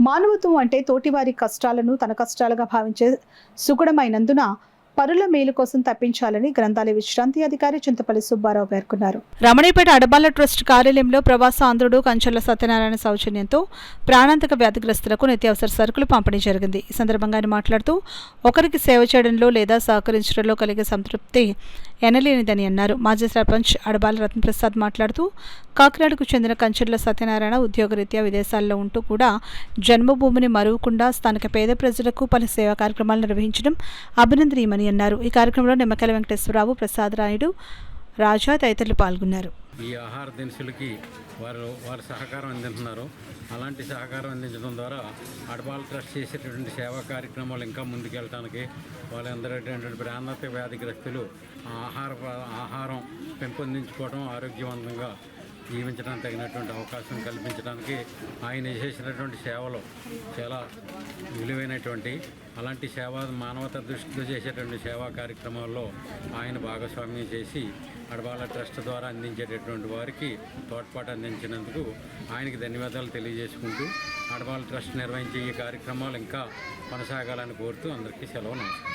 మానవత్వం అంటే తోటివారి కష్టాలను తన కష్టాలుగా భావించే సుగుణమైనందున పరుల మేలు కోసం తప్పించాలని గ్రంథాలయ విశ్రాంతి అధికారి చింతపల్లి సుబ్బారావు పేర్కొన్నారు. రమణీపేట అడబాల ట్రస్ట్ కార్యాలయంలో ప్రవాస ఆంధ్రుడు కంచర్ల సత్యనారాయణ సౌజన్యంతో ప్రాణాంతక వ్యాధిగ్రస్తులకు నిత్యావసర సరుకులు పంపిణీ జరిగింది. ఈ సందర్భంగా ఆయన మాట్లాడుతూ ఒకరికి సేవ చేయడంలో లేదా సహకరించడంలో కలిగే సంతృప్తి ఎనలేనిదని అన్నారు. మాజీ సర్పంచ్ అడబాల రత్నప్రసాద్ మాట్లాడుతూ కాకినాడకు చెందిన కంచర్ల సత్యనారాయణ ఉద్యోగరీత్యా విదేశాల్లో ఉంటూ కూడా జన్మభూమిని మరువకుండా స్థానిక పేద ప్రజలకు పలు సేవా కార్యక్రమాలు నిర్వహించడం అభినందనీయమని అన్నారు. ఈ కార్యక్రమంలో నిమ్మకాయల వెంకటేశ్వరరావు, ప్రసాద్ రాయుడు, రాజా తదితరులు పాల్గొన్నారు. ఈ ఆహార దినుసులకి వారు సహకారం అందిస్తున్నారు. అలాంటి సహకారం అందించడం ద్వారా అడబాల ట్రస్ట్ చేసేటటువంటి సేవా కార్యక్రమాలు ఇంకా ముందుకెళ్ళడానికి వాళ్ళందరూ ప్రాణాంతక వ్యాధిగ్రస్తులు ఆహారం పెంపొందించుకోవడం, ఆరోగ్యవంతంగా జీవించడానికి తగినటువంటి అవకాశం కల్పించడానికి ఆయన చేసినటువంటి సేవలు చాలా విలువైనటువంటి అలాంటి మానవతా దృష్టితో చేసేటువంటి సేవా కార్యక్రమాల్లో ఆయన భాగస్వామ్యం చేసి అడబాల ట్రస్ట్ ద్వారా అందించేటటువంటి వారికి తోడ్పాటు అందించినందుకు ఆయనకి ధన్యవాదాలు తెలియజేసుకుంటూ అడబాల ట్రస్ట్ నిర్వహించే ఈ కార్యక్రమాలు ఇంకా కొనసాగాలని కోరుతూ అందరికీ సెలవు. నమస్కారం.